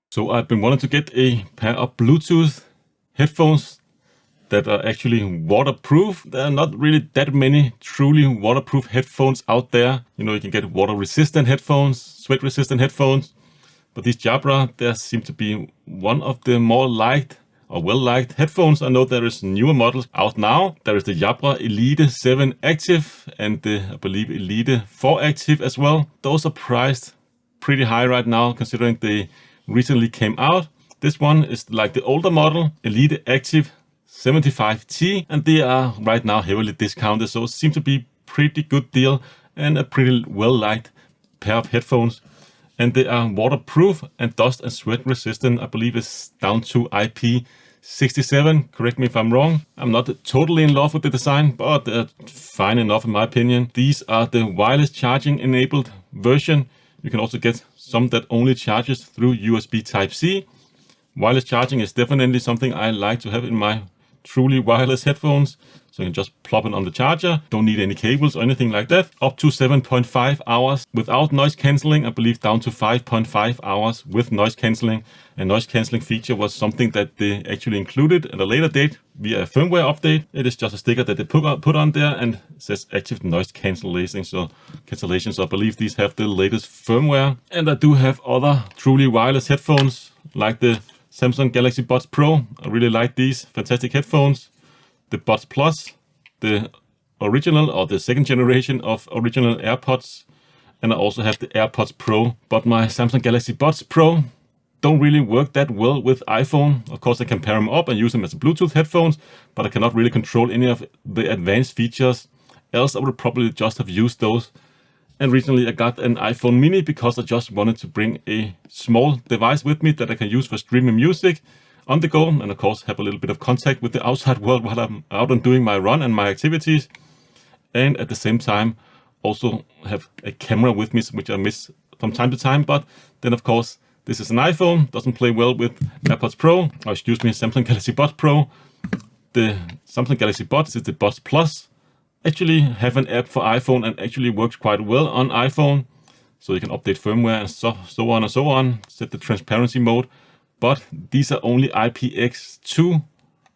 So I've been wanting to get a pair of Bluetooth headphones that are actually waterproof. There are not really that many truly waterproof headphones out there. You know, you can get water resistant headphones, sweat resistant headphones, but these Jabra, there seem to be one of the more liked or well-liked headphones. I know there is newer models out now. There is the Jabra Elite 7 Active and the, I believe, Elite 4 Active as well. Those are priced pretty high right now considering they recently came out. This one is like the older model, Elite Active 75T, and they are right now heavily discounted, so it seems to be pretty good deal and a pretty well-liked pair of headphones. And they are waterproof and dust and sweat resistant. I believe it's down to IP67. Correct me if I'm wrong. I'm not totally in love with the design, but they're fine enough in my opinion. These are the wireless charging enabled version. You can also get some that only charges through USB Type-C. Wireless charging is definitely something I like to have in my truly wireless headphones. So you can just plop it on the charger. Don't need any cables or anything like that. Up to 7.5 hours without noise cancelling. I believe down to 5.5 hours with noise cancelling. And noise cancelling feature was something that they actually included at a later date via a firmware update. It is just a sticker that they put on there and says active noise cancellation. So I believe these have the latest firmware. And I do have other truly wireless headphones like the Samsung Galaxy Buds Pro. I really like these fantastic headphones. The Buds Plus, the original or the second generation of original AirPods. And I also have the AirPods Pro. But my Samsung Galaxy Buds Pro don't really work that well with iPhone. Of course, I can pair them up and use them as Bluetooth headphones, but I cannot really control any of the advanced features. Else I would probably just have used those. And recently I got an iPhone mini because I just wanted to bring a small device with me that I can use for streaming music on the go, and of course have a little bit of contact with the outside world while I'm out and doing my run and my activities. And at the same time also have a camera with me, which I miss from time to time. But then of course this is an iPhone, doesn't play well with AirPods Pro, or excuse me, Samsung Galaxy Buds Pro. The Samsung Galaxy Buds is the Buds Plus. Actually have an app for iPhone and actually works quite well on iPhone. So you can update firmware and so on and so on, set the transparency mode. But these are only IPX2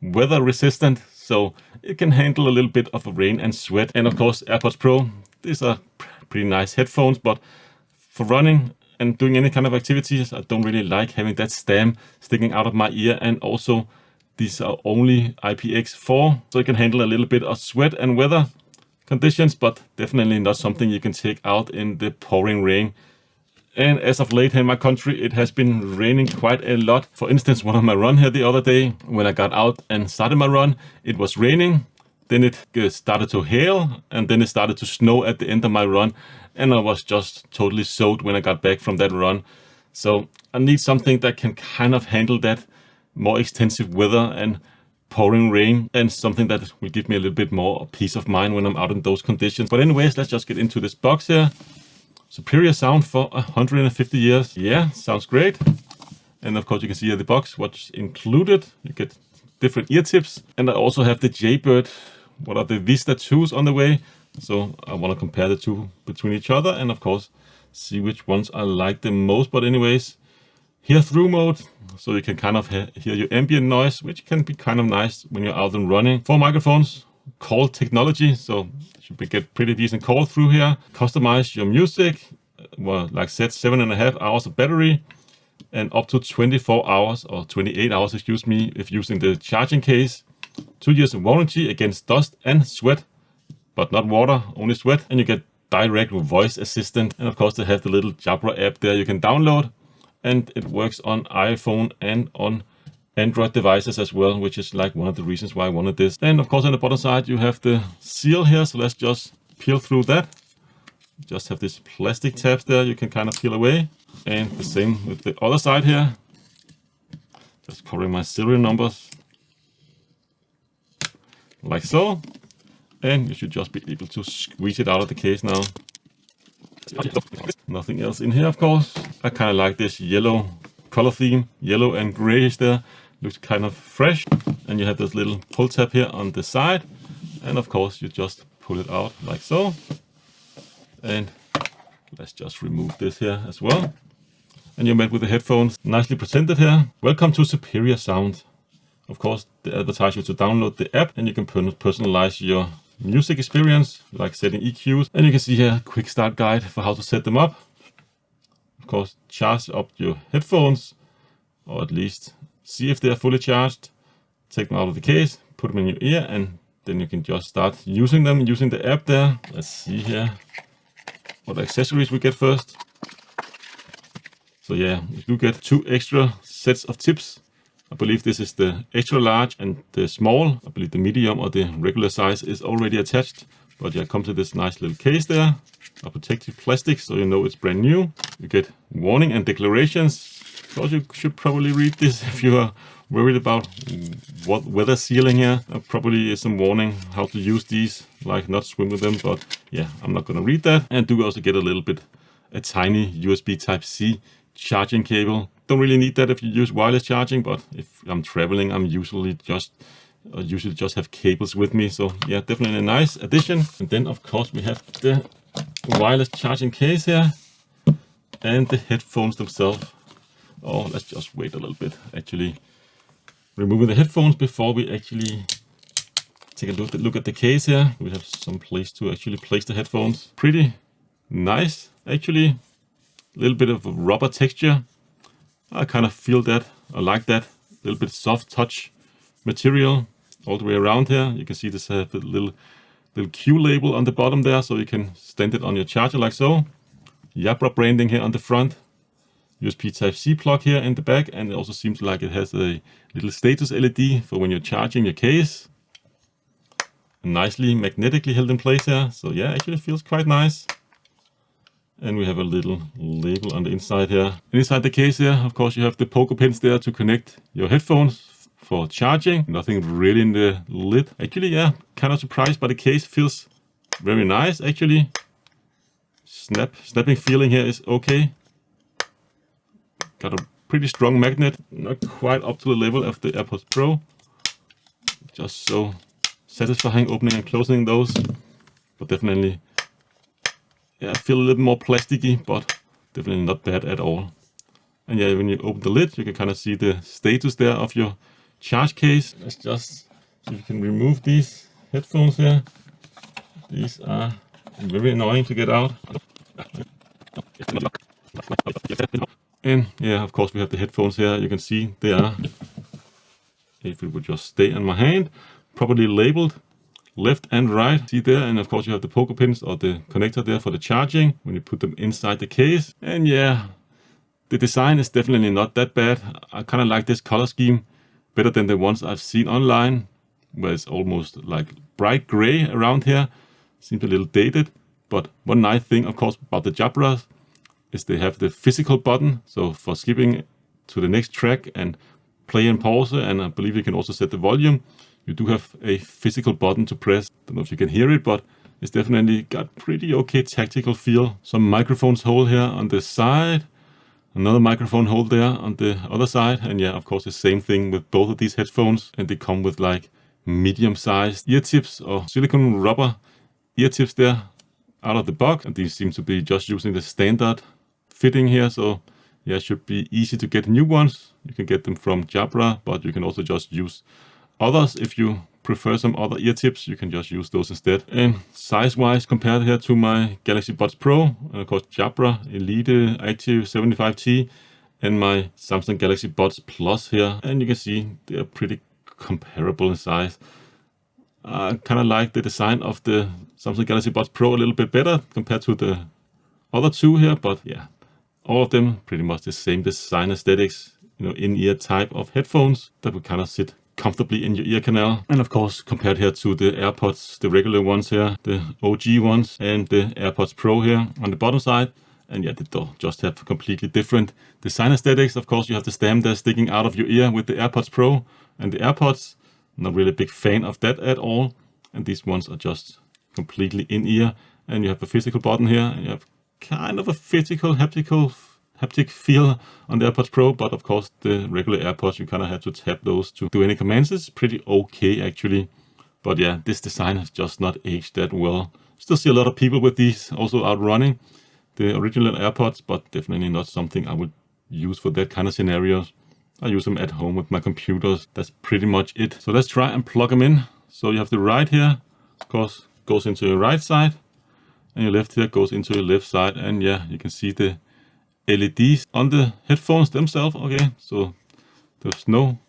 weather resistant, so it can handle a little bit of rain and sweat. And of course AirPods Pro, these are pretty nice headphones, but for running and doing any kind of activities, I don't really like having that stem sticking out of my ear. And also these are only IPX4, so you can handle a little bit of sweat and weather conditions, but definitely not something you can take out in the pouring rain. And as of late in my country, it has been raining quite a lot. For instance, one of my run here the other day, when I got out and started my run, it was raining. Then it started to hail, and then it started to snow at the end of my run. And I was just totally soaked when I got back from that run. So I need something that can kind of handle that more extensive weather and pouring rain, and something that will give me a little bit more peace of mind when I'm out in those conditions. But anyways, let's just get into this box here. Superior sound for 150 years. Yeah, sounds great. And of course you can see here the box, what's included. You get different ear tips. And I also have the Jaybird, what are the Vista 2s on the way. So I want to compare the two between each other and of course see which ones I like the most. But anyways, hear through mode, so you can kind of hear your ambient noise, which can be kind of nice when you're out and running. 4 microphones, call technology, so you should get pretty decent call through here. Customize your music, well, like said, 7.5 hours of battery and up to 24 hours or 28 hours, excuse me, if using the charging case. 2 years of warranty against dust and sweat, but not water, only sweat. And you get direct voice assistant. And of course they have the little Jabra app there you can download. And it works on iPhone and on Android devices as well, which is like one of the reasons why I wanted this. And of course on the bottom side you have the seal here, so let's just peel through that. Just have this plastic tabs there you can kind of peel away. And the same with the other side here. Just covering my serial numbers. Like so. And you should just be able to squeeze it out of the case now. Nothing else in here, of course. I kind of like this yellow color theme, yellow and grayish there. Looks kind of fresh. And you have this little pull tab here on the side. And of course, you just pull it out like so. And let's just remove this here as well. And you're met with the headphones nicely presented here. Welcome to superior sound. Of course, they advertise you to download the app and you can personalize your music experience, like setting EQs. And you can see here a quick start guide for how to set them up. Of course, charge up your headphones, or at least see if they are fully charged. Take them out of the case, put them in your ear, and then you can just start using them using the app there. Let's see here what accessories we get first. So yeah, we do get 2 extra sets of tips. I believe this is the extra large and the small. I believe the medium or the regular size is already attached. But yeah, comes with this nice little case there, a protective plastic, so you know it's brand new. You get warning and declarations. So you should probably read this if you are worried about what weather sealing here. Probably is some warning how to use these, like not swim with them, but yeah, I'm not gonna read that. And do also get a tiny USB Type-C charging cable. Don't really need that if you use wireless charging, but if I'm traveling, I'm usually just have cables with me. So yeah, definitely a nice addition. And then of course we have the wireless charging case here and the headphones themselves. Oh, let's just wait a little bit. Actually, removing the headphones before we actually take a look at the case here. We have some place to actually place the headphones. Pretty nice, actually. A little bit of a rubber texture. I kind of feel that. I like that. A little bit soft touch material all the way around here. You can see this have a little Q label on the bottom there, so you can stand it on your charger like so. Jabra branding here on the front. USB Type-C plug here in the back, and it also seems like it has a little status LED for when you're charging your case. Nicely magnetically held in place here, so yeah, actually feels quite nice. And we have a little label on the inside here. And inside the case here, of course, you have the poker pins there to connect your headphones for charging. Nothing really in the lid. Actually, yeah, kind of surprised by the case. Feels very nice, actually. Snapping feeling here is okay. Got a pretty strong magnet, not quite up to the level of the AirPods Pro. Just so satisfying opening and closing those, but definitely, yeah, I feel a little more plasticky, but definitely not bad at all. And yeah, when you open the lid, you can kind of see the status there of your charge case. Let's just see if you can remove these headphones here. These are very annoying to get out. And yeah, of course we have the headphones here. You can see they are, if it would just stay on my hand, properly labeled left and right. See there, and of course you have the poker pins or the connector there for the charging when you put them inside the case. And yeah, the design is definitely not that bad. I kind of like this color scheme better than the ones I've seen online, where it's almost like bright gray around here. Seems a little dated, but one nice thing, of course, about the Jabras is they have the physical button, so for skipping to the next track and play and pause, and I believe you can also set the volume. You do have a physical button to press. Don't know if you can hear it, but it's definitely got pretty okay tactical feel. Some microphones hole here on the side, another microphone hole there on the other side, and yeah, of course the same thing with both of these headphones, and they come with like medium-sized ear tips or silicone rubber ear tips there out of the box, and these seem to be just using the standard fitting here, so yeah, it should be easy to get new ones. You can get them from Jabra, but you can also just use others. If you prefer some other ear tips, you can just use those instead. And size-wise, compared here to my Galaxy Buds Pro, and of course Jabra Elite Active 75T, and my Samsung Galaxy Buds Plus here, and you can see they are pretty comparable in size. I kind of like the design of the Samsung Galaxy Buds Pro a little bit better compared to the other two here, but yeah, all of them pretty much the same design aesthetics, in-ear type of headphones that would kind of sit comfortably in your ear canal. And of course, compared here to the AirPods, the regular ones here, the OG ones, and the AirPods Pro here on the bottom side. And yeah, they just have completely different design aesthetics. Of course, you have the stem there sticking out of your ear with the AirPods Pro and the AirPods. Not really a big fan of that at all. And these ones are just completely in-ear. And you have a physical button here. And you have kind of a physical haptic feel on the AirPods Pro, but of course the regular AirPods, you kind of have to tap those to do any commands. It's pretty okay actually, but yeah, this design has just not aged that well. Still see a lot of people with these also out running, the original AirPods, but definitely not something I would use for that kind of scenarios. I use them at home with my computers. That's pretty much it. So let's try and plug them in. So you have the right here, of course, goes into your right side, and your left here goes into your left side. And yeah, you can see the LEDs on the headphones themselves. Okay, so there's no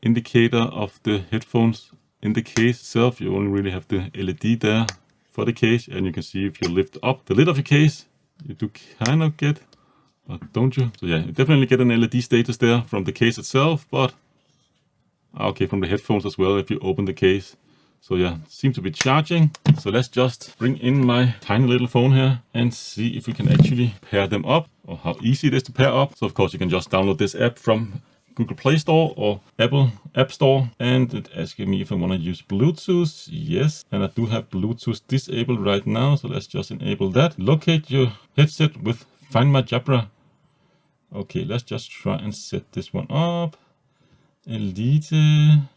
indicator of the headphones in the case itself. You only really have the LED there for the case, and you can see if you lift up the lid of your case, you do kind of get, but don't you? So yeah, you definitely get an LED status there from the case itself, but okay, from the headphones as well if you open the case. So yeah, seems to be charging. So let's just bring in my tiny little phone here and see if we can actually pair them up, or how easy it is to pair up. So of course you can just download this app from Google Play Store or Apple App Store, and it asking me if I want to use Bluetooth. Yes, and I do have Bluetooth disabled right now, so let's just enable that. Locate your headset with Find My Jabra. Okay, let's just try and set this one up. Elite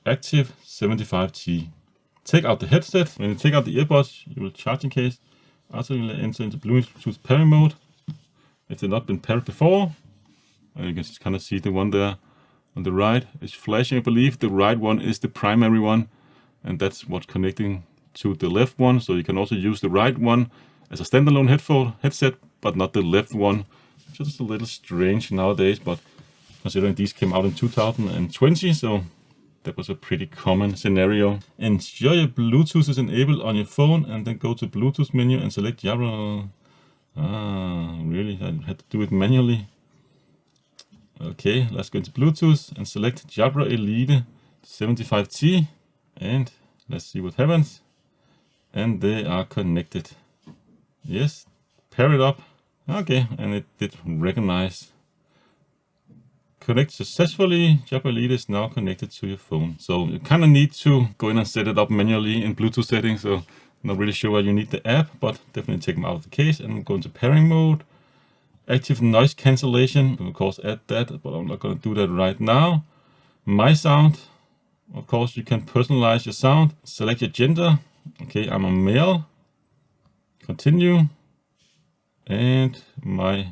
Active 75T. Take out the headset. When you take out the earbuds, you will charge in case. Also, you will enter into Bluetooth pairing mode if they've not been paired before. You can kind of see the one there on the right is flashing. I believe the right one is the primary one, and that's what's connecting to the left one. So you can also use the right one as a standalone headset, but not the left one. Just a little strange nowadays, but considering these came out in 2020, so that was a pretty common scenario. Ensure your Bluetooth is enabled on your phone, and then go to Bluetooth menu and select Jabra. Really? I had to do it manually. Okay, let's go into Bluetooth and select Jabra Elite 75T, and let's see what happens. And they are connected. Yes, pair it up. Okay, and it did recognize. Connect successfully. Jabra Elite is now connected to your phone. So you kind of need to go in and set it up manually in Bluetooth settings. So I'm not really sure why you need the app, but definitely take them out of the case and go into pairing mode. Active noise cancellation, of course add that, but I'm not going to do that right now. My sound, of course you can personalize your sound. Select your gender. Okay, I'm a male. Continue. And my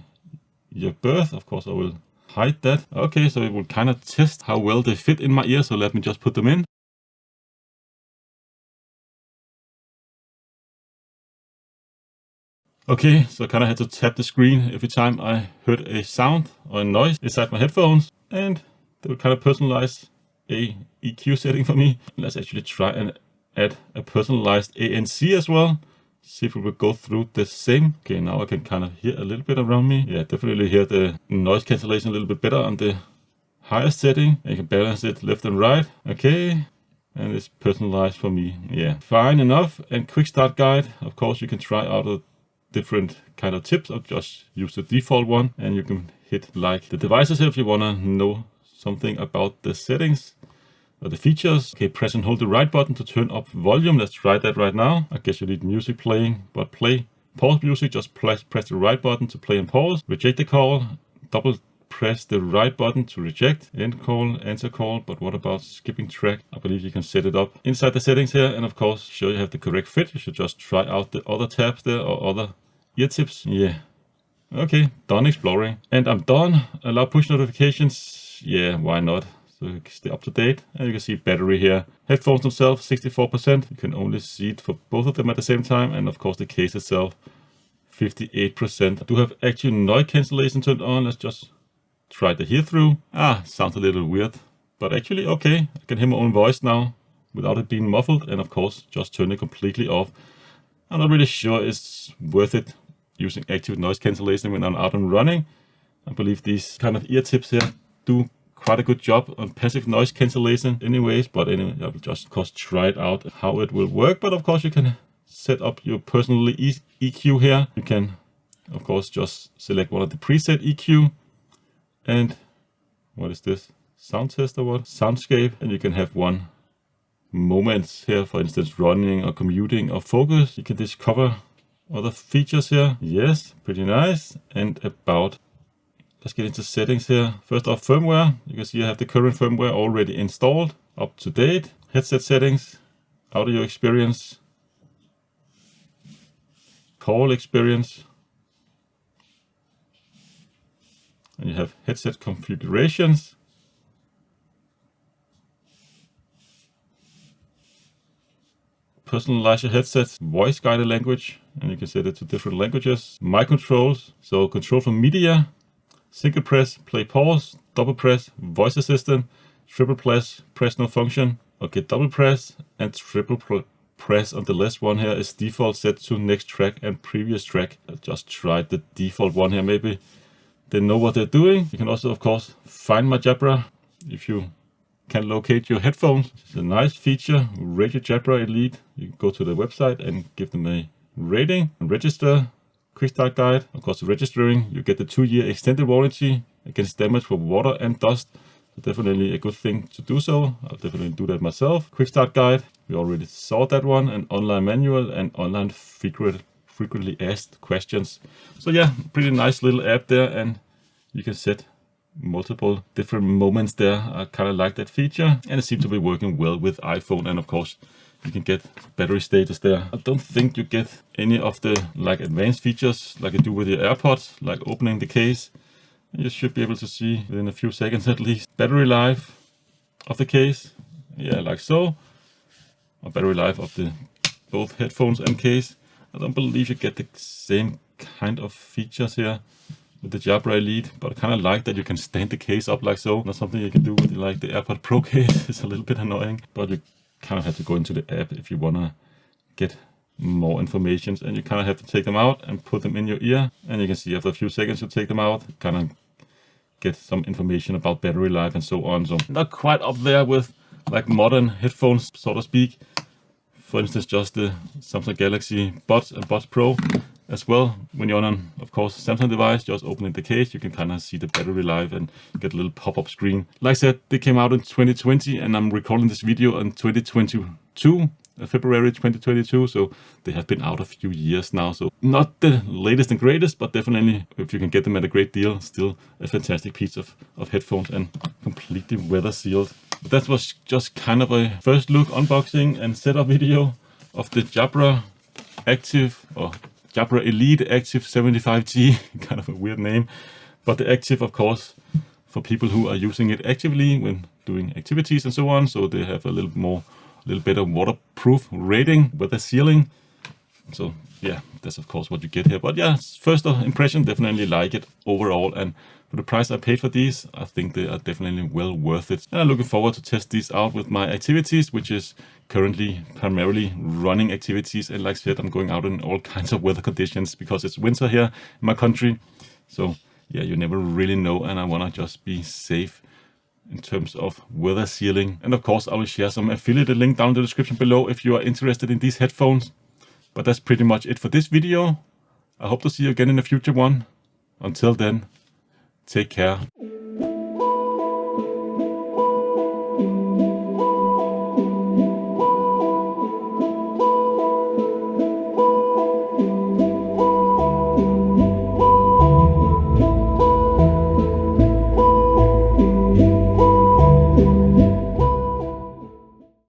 year of birth, of course I will hide that. Okay, so it will kind of test how well they fit in my ear, so let me just put them in. Okay, so I kind of had to tap the screen every time I heard a sound or a noise inside my headphones, and they will kind of personalize a EQ setting for me. Let's actually try and add a personalized ANC as well. See if we will go through the same. Okay, now I can kind of hear a little bit around me. Yeah, definitely hear the noise cancellation a little bit better on the highest setting. You can balance it left and right. Okay, and it's personalized for me. Yeah, fine enough. And quick start guide. Of course, you can try out a different kind of tips, or just use the default one, and you can hit like the devices here if you want to know something about the settings or the features. Okay, press and hold the right button to turn up volume. Let's try that right now. I guess you need music playing, but pause music, just press the right button to play and pause. Reject the call, double press the right button to reject. End call, answer call, but what about skipping track? I believe you can set it up inside the settings here, and of course sure you have the correct fit. You should just try out the other tabs there or other ear tips. Yeah, okay, done exploring, and I'm done. Allow push notifications. Yeah, why not? So you can stay up to date, and you can see battery here. Headphones themselves 64%. You can only see it for both of them at the same time, and of course the case itself 58%. I do have active noise cancellation turned on. Let's just try the hear through. Sounds a little weird, but actually okay. I can hear my own voice now without it being muffled, and of course just turn it completely off. I'm not really sure it's worth it using active noise cancellation when I'm out and running. I believe these kind of ear tips here do quite a good job on passive noise cancellation anyways, but anyway, I will just of course try it out how it will work. But of course you can set up your personal EQ here. You can of course just select one of the preset EQ, and what is this, sound test or what, soundscape, and you can have one moments here, for instance running or commuting or focus. You can discover other features here. Yes, pretty nice. And about, let's get into settings here. First off, firmware. You can see I have the current firmware already installed, up to date. Headset settings, audio experience, call experience, And you have headset configurations. Personalize your headset, voice guided language, and you can set it to different languages. My controls, so control from media, single press, play pause, double press, voice assistant, triple press, press no function. Okay, double press and triple press on the last one here is default set to next track and previous track. I just tried the default one here, maybe they know what they're doing. You can also, of course, find my Jabra if you can locate your headphones. It's a nice feature. Rate your Jabra Elite. You can go to the website and give them a rating and register. Quick start guide. Of course, registering, you get the 2-year extended warranty against damage from water and dust. So definitely a good thing to do so. I'll definitely do that myself. Quick start guide. We already saw that one. An online manual and online frequently asked questions. So yeah, pretty nice little app there, and you can set multiple different moments there. I kind of like that feature, and it seems to be working well with iPhone. And of course, you can get battery status there. I don't think you get any of the advanced features like you do with your AirPods, like opening the case. You should be able to see within a few seconds at least battery life of the case. Yeah, like so. Or battery life of the both headphones and case. I don't believe you get the same kind of features here with the Jabra Elite, but I kind of like that you can stand the case up like so. Not something you can do with the AirPod Pro case. It's a little bit annoying, but you kind of have to go into the app if you want to get more information, and you kind of have to take them out and put them in your ear, and you can see after a few seconds you take them out, kind of get some information about battery life and so on. So not quite up there with like modern headphones, so to speak. For instance, just the Samsung Galaxy Buds and Buds Pro as well. When you're on, of course, Samsung device, just opening the case, you can kind of see the battery life and get a little pop-up screen. Like I said, they came out in 2020, and I'm recording this video in 2022, February 2022. So they have been out a few years now. So not the latest and greatest, but definitely, if you can get them at a great deal, still a fantastic piece of headphones and completely weather sealed. But that was just kind of a first look, unboxing and setup video of the Jabra Active, or Jabra Elite Active 75G, kind of a weird name, but the Active, of course, for people who are using it actively when doing activities and so on. So they have a little better waterproof rating, weather sealing. So yeah, that's of course what you get here. But yeah, first impression, definitely like it overall, and for the price I paid for these, I think they are definitely well worth it. And I'm looking forward to test these out with my activities, which is currently primarily running activities. And like I said, I'm going out in all kinds of weather conditions because it's winter here in my country. So yeah, you never really know, and I want to just be safe in terms of weather sealing. And of course, I will share some affiliate link down in the description below if you are interested in these headphones. But that's pretty much it for this video. I hope to see you again in a future one. Until then, take care.